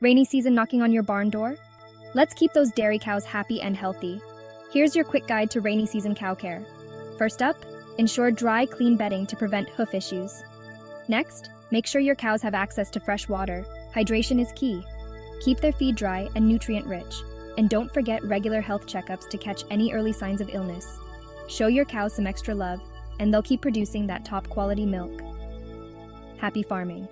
Rainy season knocking on your barn door? Let's keep those dairy cows happy and healthy. Here's your quick guide to rainy season cow care. First up, ensure dry, clean bedding to prevent hoof issues. Next, make sure your cows have access to fresh water. Hydration is key. Keep their feed dry and nutrient-rich. And don't forget regular health checkups to catch any early signs of illness. Show your cows some extra love, and they'll keep producing that top-quality milk. Happy farming.